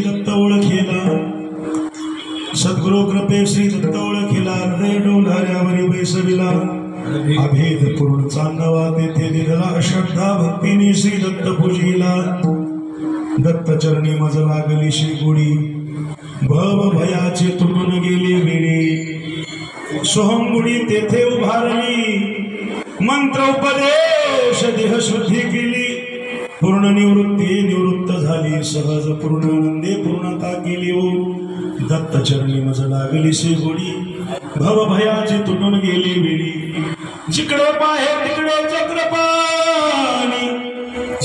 दत्त ओळखेला सद्गुरु कृपे श्री दत्त ओळखेला हृदय डोलाऱ्यावरी बैसविला अभेद पूर्ण चांदवा तेथे दिला श्रद्धा भक्तीने श्री दत्त पूजिला दत्त चरणी मज लागली श्री गुडी भव भयाचे तुटून गेले वेळी सोहंगुडी तेथे उभारली मंत्र उपदेश देह शुद्धी केली पूर्ण निवृत्ती निवृत्त झाली सहज पूर्णानंदे पूर्णता केली ओ दत्त चरणी मज लागली श्री गुडी भव भयाचे तुटून गेले वेळी जिकडे पाहे तिकडे चक्रपाणी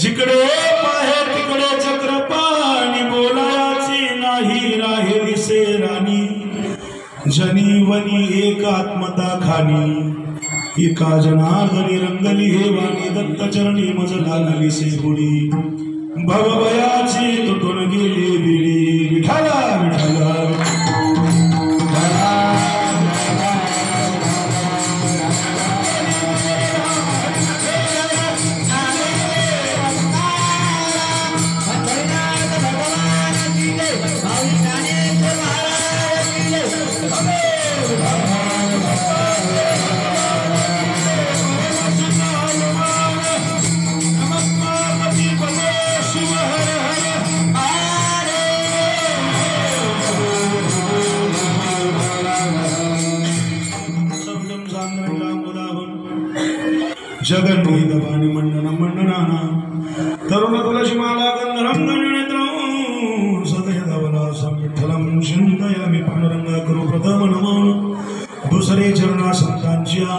जिकडे पाहे तिकडे चक्रपाणी बोलायचे नाही राहे दिसे राणी जनी वनी एक आत्मता खानी एका जनार्दनी रंगली हे वाणी दत्त चरणी मज लागली से गुडी भवभयाची तुटून गेली बिडी विठाला विठाला जगन्नी दवानी मंडन मंडनाना तरुण तुलसी माला गंधरंगन नेत्रं सदय धवला संविठ्ठलं चिंतयामि पांडुरंगा करू प्रथम नमन दुसरे चरणा संतांच्या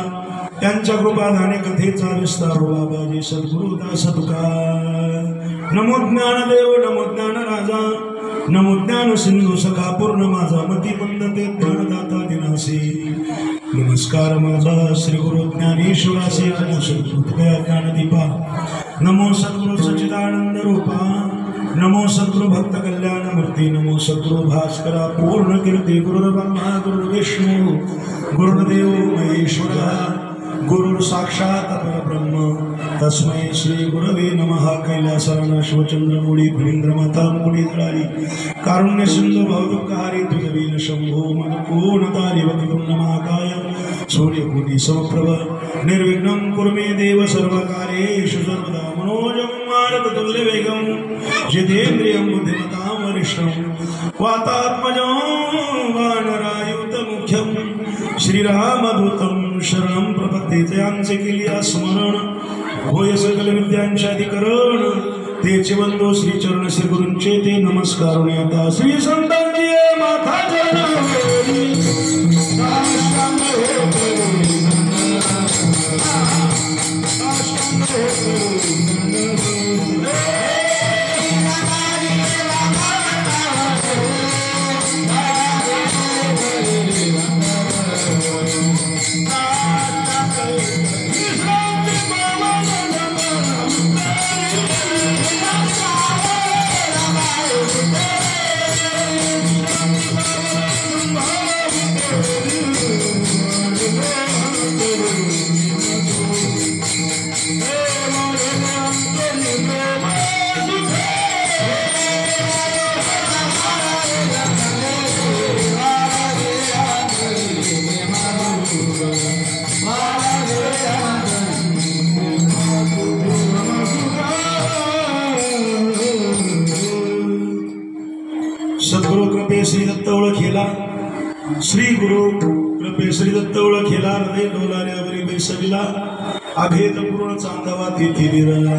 त्यांच्या कृपाधाने कथेचा विस्तार बाबाजी सद्गुरु दास तुकार नमो ज्ञानदेव नमो ज्ञान राजा नमो ज्ञान सिंधू सखा पूर्ण माझा मती बंदते ज्ञानदाता दिनासी नमस्कार माझा श्री गुरु ज्ञानेश्वरासी नमो सद्गुरुदया ज्ञानदीपा नमो सद्गुरु सच्चिदानंद रूपा नमो सद्गुरु भक्त कल्याण मूर्ती नमो सद्गुरु भास्करा पूर्ण कीर्ती गुरुर्ब्रह्मा गुरुर्विष्णु गुरुर्देव महेश्वरा गुरुर साक्षात परब्रह्म तस्मै श्री गुरवे नमः कैलासराना शिवचंद्रमुळी फणींद्रमाता मुळी दळाली कारुण्य सिंधू भवदुःखहारी तुझवीन शंभो मनपूर्णतारी वक्रतुंड महाकाय सूर्यकोटि समप्रभ निर्विघ्नं कुरु मे देव सर्वकार्येषु सर्वदा मनोजं मारुततुल्यवेगं जितेन्द्रियं बुद्धिमतां वरिष्ठं वातात्मजं वानरायुतमुख्यं श्रीरामदूतं शरणं प्रपद्ये त्यांचे केले स्मरण होय सकल विद्यांचे अधिकरण तेचे वंदो श्री चरण श्री गुरूंचे ते नमस्कार आता श्री संतांची माथा सद्गुरु कृपे श्री दत्त ओळखेला श्री गुरु कृपे श्री दत्त ओळखेला हृदय डोलाऱ्यावरी बैसविला अभेद पूर्ण चांदवा तेथे विरला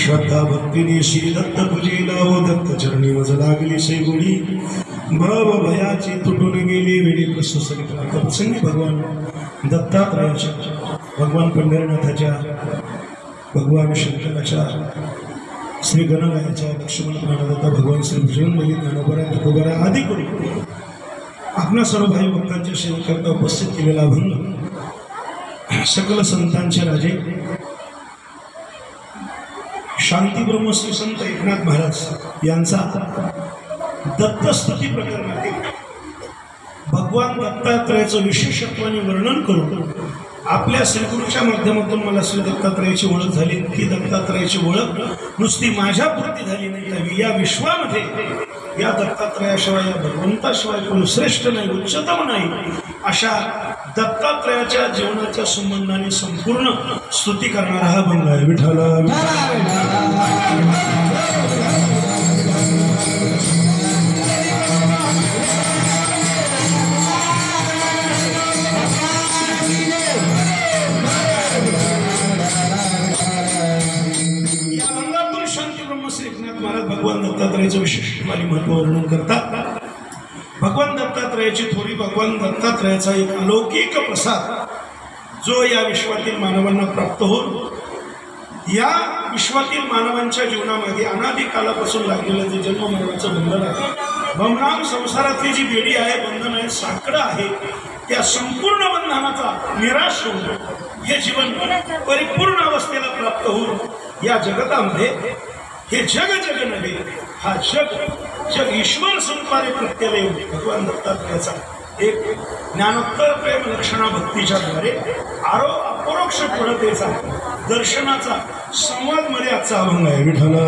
श्रद्धा भक्तीने श्री दत्त पूजिला व दत्त चरणी मज लागली से गुडी भव भयाची तुटून गेली वेळी प्रसंगी भगवान दत्तात्रयाच्या भगवान पंढरीनाथाच्या भगवान शंकराच्या श्री गणरायाच्या लक्ष्मण प्राणदाता भगवान श्री भुजंगबली ज्ञानोबा तुकोबा आदी करून आपल्या सर्व भाई भक्तांच्या सेवेकरता उपस्थित केलेला अभंग सकल संतांचे राजे शांती ब्रह्मश्री संत एकनाथ महाराज यांचा दत्तस्तुती प्रकरणातील भगवान भगवान दत्तात्रयाचं विशेषत्वाने वर्णन करून आपल्या श्रीगुरूच्या माध्यमातून मला श्री दत्तात्रयाची ओळख झाली. ही दत्तात्रयाची ओळख नुसती माझ्यापुरती झाली नाही, तर या विश्वामध्ये या दत्तात्रयाशिवाय, या भगवंताशिवाय कोण श्रेष्ठ नाही, उच्चतम नाही, अशा दत्तात्रयाच्या जीवनाच्या संबंधाने संपूर्ण स्तुती करणारा हा भंग आहे. विठ्ठला भगवान दत्तात्रयाचं विशेष महत्व वर्णन करतात. भगवान दत्तात्रयाची थोडी, भगवान दत्तात्रयाचा एक अलौकिक प्रसाद जो या विश्वातील मानवांना प्राप्त होऊन या विश्वातील मानवांच्या जीवनामध्ये अनादी कालापासून लागलेलं जे जन्म मरणाचं बंधन आहे, भवनाम संसारातली जी बेडी आहे, बंधन आहे, साकडं आहे, त्या संपूर्ण बंधनाचा निराश होऊन हे जीवन परिपूर्ण अवस्थेला प्राप्त होऊन या जगतामध्ये हे जग जग नव्हे, हा जग ईश्वर संपादे प्रत्यय भगवान दत्तात्रयाचा एक ज्ञानोत्तर प्रेम लक्षणा भक्तीच्या द्वारे अपरोक्ष पूर्णतेचा दर्शनाचा संवाद मध्ये आजचा अभंग आहे. विठ्ठला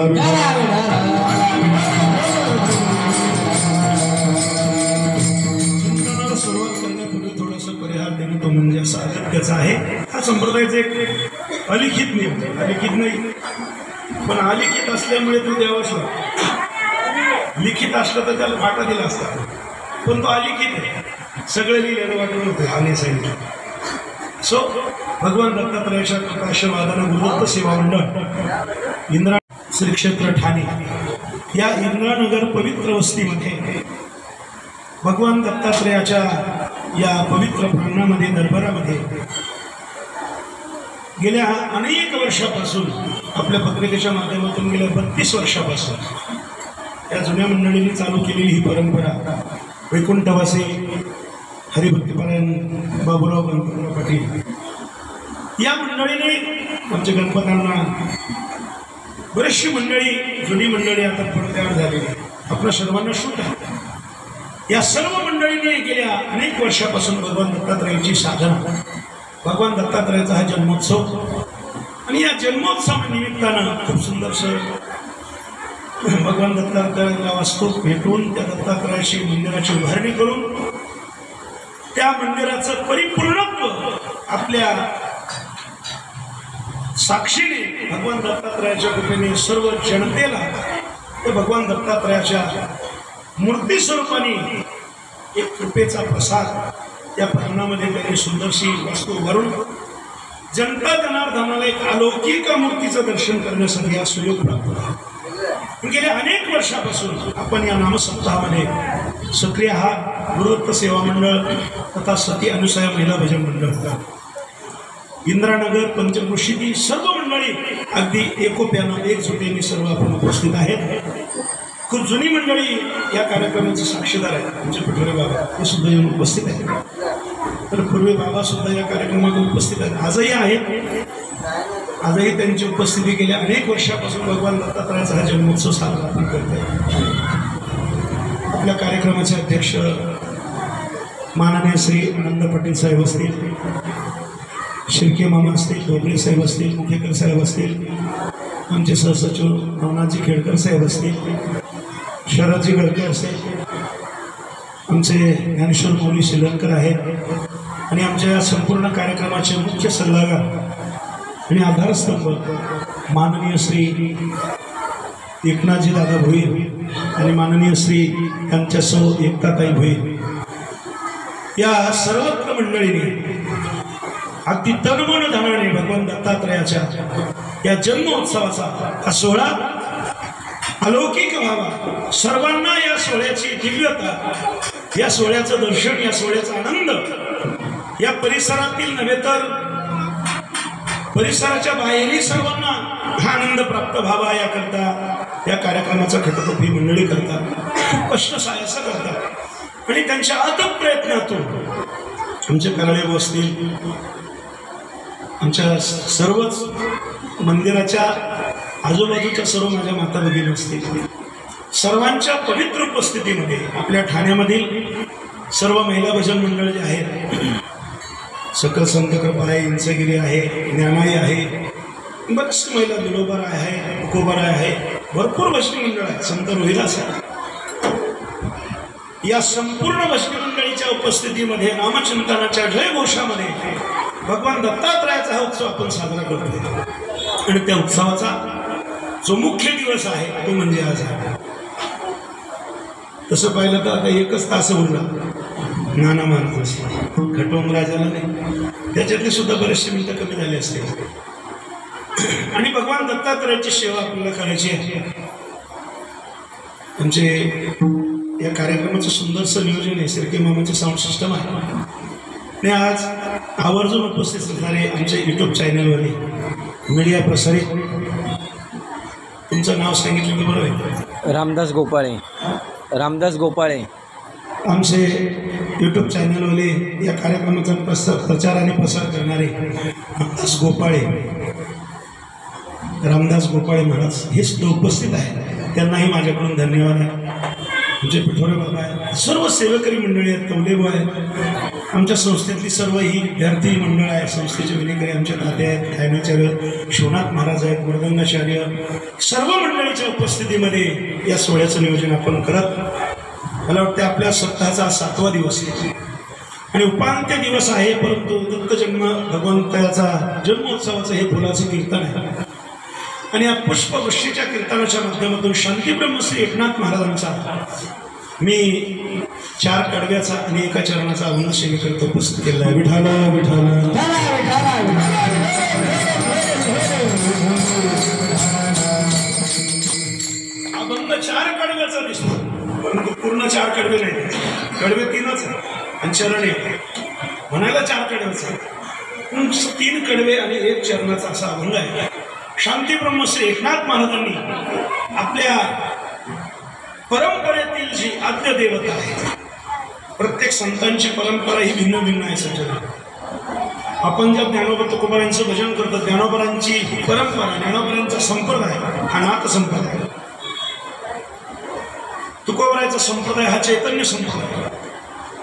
चिंतनाला सुरुवात करण्यापूर्वी थोडंसं परिहार देणं तो म्हणजे सातत्याचा आहे. हा संप्रदायाचा एक अलिखित नियम आहे, अलिखित नाही पण अलिखित असल्यामुळे तो द्यावाच लागतो. लिखित असलं तर त्याला फाटा दिला असता, पण तो अलिखित आहे, सगळं लिहिलेलं वाटून होतं आले सांगितलं. सो भगवान दत्तात्रयाच्या प्रकाशवादानं गुरुदत्त सेवा मंडळ इंद्रा श्री क्षेत्र ठाणे या इंद्रानगर पवित्र वस्तीमध्ये भगवान दत्तात्रयाच्या या पवित्र प्रांगणामध्ये, दरबारामध्ये गेल्या अनेक वर्षापासून, आपल्या पत्रिकेच्या माध्यमातून गेल्या 32 वर्षापासून या जुन्या मंडळींनी चालू केलेली ही परंपरा वैकुंठवासी हरिभक्तीपरायण बाबूराव गणपतराव पाटील या मंडळीने आमच्या गणपतांना, बरीचशी मंडळी, जुनी मंडळी आता पडद्यावर झाली, आपल्या सर्वांना शूट आहे. या सर्व मंडळीने गेल्या अनेक वर्षापासून भगवान दत्तात्रयाची साधना, भगवान दत्तात्रयाचा हा जन्मोत्सव आणि या जन्मोत्सवानिमित्तानं खूप सुंदरसं भगवान दत्तात्रयाला वास्तव भेटून त्या दत्तात्रयाची मंदिराची उभारणी करून त्या मंदिराचं परिपूर्णत्व आपल्या साक्षीने भगवान दत्तात्रयाच्या कृपेने सर्व जनतेला ते भगवान दत्तात्रयाच्या मूर्ती स्वरूपाने एक कृपेचा प्रसाद त्या प्रांगणामध्ये त्यांनी सुंदरशी वस्तू उभारून जनता जनार्दनाला एक अलौकिक मूर्तीचं दर्शन करण्यासाठी हा सुयोग प्राप्त झाला. गेल्या अनेक वर्षापासून आपण या नामसप्ताहामध्ये सक्रिय आहात. गुरुदत्त सेवा मंडळ तथा सती अनुसया महिला भजन मंडळ, इंद्रानगर, पंचक्रोशीतील सर्व मंडळी अगदी एकोप्यानं एकजुटीने सर्व आपण उपस्थित आहेत. खूप जुनी मंडळी या कार्यक्रमाचे साक्षीदार आहेत. आमचे पटोरे बाबा ते सुद्धा येऊन उपस्थित आहेत, तर पूर्वी बाबा सुद्धा या कार्यक्रमात उपस्थित आहेत, आजही आहेत. आजही त्यांची उपस्थिती गेल्या अनेक वर्षापासून भगवान दत्तात्रयाचा हा जन्मोत्सव साजरा आपण करतोय. आपल्या कार्यक्रमाचे अध्यक्ष माननीय श्री आनंद पाटील साहेब असतील, शिर्के मामा असतील, ढोबळे साहेब असतील, मुखेकर साहेब असतील, आमचे सहसचिव नवनाथजी खेडकर साहेब असतील, शरदजी गडकर असतील, आमचे ज्ञानेश्वर मौली श्रीलंकर आहेत आणि आमच्या या संपूर्ण कार्यक्रमाचे मुख्य सल्लागार आणि आधारस्तंभ माननीय श्री एकनाथजी दादा भोईर आणि माननीय श्री त्यांच्या सौ एकताताई भोईर या सर्वत्र मंडळीने अगदी तनमन धनाने भगवान दत्तात्रयाच्या या जन्मोत्सवाचा हा सोहळा अलौकिक व्हावा, सर्वांना या सोहळ्याची दिव्यता, या सोहळ्याचं दर्शन, या सोहळ्याचा आनंद या परिसरातील नव्हे तर परिसराच्या बाहेरही सर्वांना हा आनंद प्राप्त व्हावा याकरता या कार्यक्रमाचा खटोपी मंडळी करतात, खूप कष्ट सायस करतात आणि त्यांच्या अथक प्रयत्नातून आमचे कराळे असतील, आमच्या सर्वच मंदिराच्या आजूबाजूच्या सर्व माझ्या माता भगिनी असतील, सर्वांच्या पवित्र उपस्थितीमध्ये आपल्या ठाण्यामधील सर्व महिला भजन मंडळ जे आहेत, सकल संत कृपा आहे, इंचगिरी आहे, ज्ञानाई आहे, बरेचसे महिला बिलोबर आहे, तुकोबर आहे, भरपूर भजनी मंडळ आहेत, संत रोहिदास आहे. या संपूर्ण भजनी मंडळीच्या उपस्थितीमध्ये नामचिंतनाच्या जयघोषामध्ये भगवान दत्तात्रयाचा हा उत्सव आपण साजरा करतोय. आणि त्या उत्सवाचा जो मुख्य दिवस आहे तो म्हणजे आज आहे. तसं पाहिलं तर आता एकच तास उरला नाना महाराज खटोम राजाला नाही, त्याच्यातले सुद्धा बरेचसे मिनिटं कमी झाले असते. आणि भगवान दत्तात्रयाची सेवा आपल्याला करायची आहे. आमचे या कार्यक्रमाचं सुंदरसं नियोजन आहे. सिरके मामाचे साऊंड सिस्टम आहे. आणि आज आवर्जून उपस्थित असणारे आमचे यूट्यूब चॅनलवरील मीडिया प्रसारित, तुमचं नाव सांगितलं की बरोबर आहे? रामदास गोपाळे. रामदास गोपाळे आमचे यूट्यूब चॅनलवाले या कार्यक्रमाचा प्रचार आणि प्रसार करणारे रामदास गोपाळे, रामदास गोपाळे महाराज हे सुद्धा उपस्थित आहे. त्यांनाही माझ्याकडून धन्यवाद आहे. आमचे पिठोरे बाबा आहे, सर्व सेवेकरी मंडळी आहेत, कवलेबो आहेत, आमच्या संस्थेतली सर्व ही विद्यार्थी मंडळ आहे, संस्थेचे विनेकरी आमच्या ताते आहेत, ठाण्याचार्य शिवनाथ महाराज आहेत, मृदंगाचार्य, सर्व मंडळीच्या उपस्थितीमध्ये या सोहळ्याचं नियोजन आपण करत, मला वाटतं आपल्या सप्ताहाचा 7वा दिवस आहे आणि उपांत्य दिवस आहे. परंतु दत्त जन्म भगवंताचा जन्मोत्सवाचं हे फुलाचं कीर्तन आहे. आणि या पुष्पवृष्टीच्या कीर्तनाच्या माध्यमातून शांतीब्रह्मश्री एकनाथ महाराजांचा मी 4 कडव्याचा आणि 1 चरणाचा अभंग सेवेकरिता उपस्थित केलेला आहे. विठाला विठाला अभंग 4 कडव्याचा दिसतो, परंतु पूर्ण 4 कडवे नाही, कडवे 3च आणि चरण 1 म्हणायला 4 कडव्याचा, 3 कडवे आणि 1 चरणाचा असा अभंग आहे. शांतीब्रह्मश्री एकनाथ महाराजांनी आपल्या परंपरेतील जी आद्य देवता आहे, प्रत्येक संतांची परंपरा ही भिन्न भिन्न आहे. सज्जन, आपण ज्या ज्ञानोबा तुकोबारांचं भजन करतो, ज्ञानोबारांची परंपरा, ज्ञानोबारांचा संप्रदाय हा नाथ संप्रदाय, तुकोबारांचा संप्रदाय हा चैतन्य संप्रदाय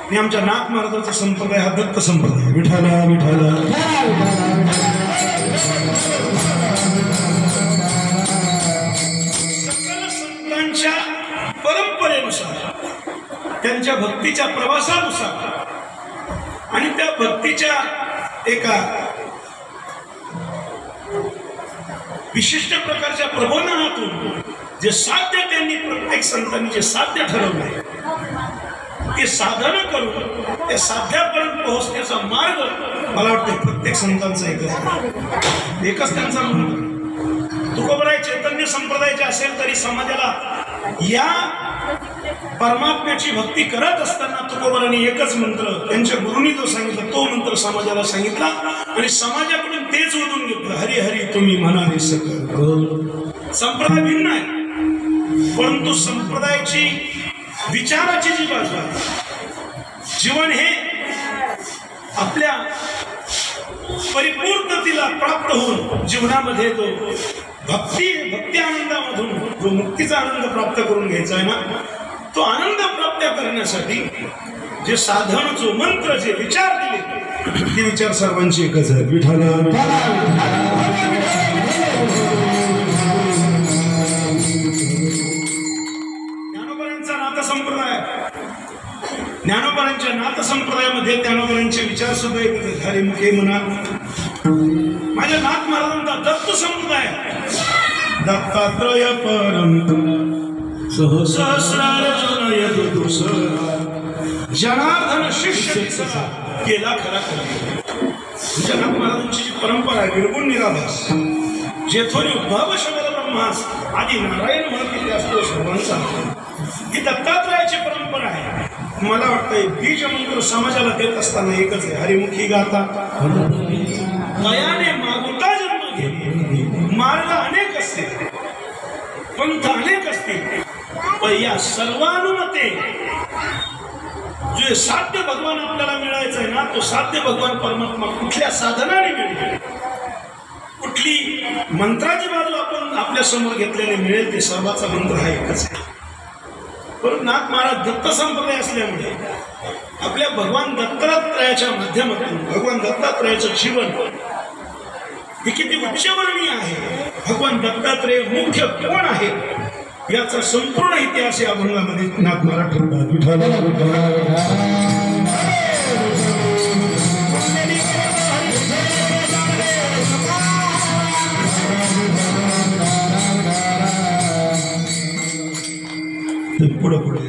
आणि आमच्या नाथ महाराजांचा संप्रदाय हा दत्त संप्रदाय. विठाला विठाला परंपरेनुसार, त्यांच्या भक्तीच्या प्रवासानुसार आणि त्या भक्तीच्या एका विशिष्ट प्रकारच्या प्रबोधनातून जे साध्य त्यांनी, प्रत्येक संतांनी जे साध्य ठरवलंय ते साधन करून त्या साध्यापर्यंत पोहोचण्याचा मार्ग मला वाटतं प्रत्येक संतांचा एकच त्यांचा मंत्र. तुकोबराय चैतन्य संप्रदायाचे असेल तरी समाजाला या परमात्म्याची भक्ती करत असताना तुकोबरांनी एकच मंत्र, त्यांच्या गुरुंनी जो सांगितला तो मंत्र समाजाला सांगितला आणि समाजाकडून तेच ओढून घेतलं. हरी हरी तुम्ही म्हणाले सकल. संप्रदाय भिन्न आहे, परंतु संप्रदायाची विचाराची जी बाजू आहे, जीवन हे आपल्या परिपूर्णतेला प्राप्त होऊन जीवनामध्ये जो भक्ती आनंदामधून जो मुक्तीचा आनंद प्राप्त करून घ्यायचा आहे ना, तो आनंद प्राप्त करण्यासाठी जे साधन, जो मंत्र, जे विचार दिले ते विचार सर्वांची एकच आहे. विठाला ज्ञानोबारांचा नाथ संप्रदाय, ज्ञानोबारांच्या नाथ संप्रदायामध्ये ज्ञानोबारांचे विचार सुद्धा एकच. हरिमुखे म्हणा, माझ्या नाथ महाराजांचा दत्त संप्रदाय, दत्तात्रय परम सहस्रार्जुन यदुस जनार्दन शिष्य केला खरा खरा. जनार्दन महाराजांची जी परंपरा आहे, निर्गुण निराभास, जेथोरी उद्भव शब्द ब्रह्मास आधी नारायण म्हणते असतो सर्वांचा, ही दत्तात्रयाची परंपरा आहे. मला वाटतंय बीज मंत्र समाजाला देत असताना एकच आहे. हरिमुखी गाता दयाने मागुता जन्म घे. मार्ग अनेक असतील, पंथ अनेक असतील, पण या सर्वानुमते जे साध्य भगवान आपल्याला मिळायचं आहे ना, तो साध्य भगवान परमात्मा कुठल्या साधनाने मिळेल, कुठली मंत्राची बाजू आपण आपल्या समोर घेतलेले मिळेल, ते सर्वाचा मंत्र हा एकच आहे. परंतु नाथ महाराज दत्त संप्रदाय असल्यामुळे आपल्या भगवान दत्तात्रयाच्या माध्यमातून भगवान दत्तात्रयाचं जीवन हे किती उच्चवर्णीय आहे, भगवान दत्तात्रेय मुख्य कोण आहे याचा संपूर्ण इतिहास या अभंगामध्ये नाथ महाराज ठेवतात. पुढे पुढे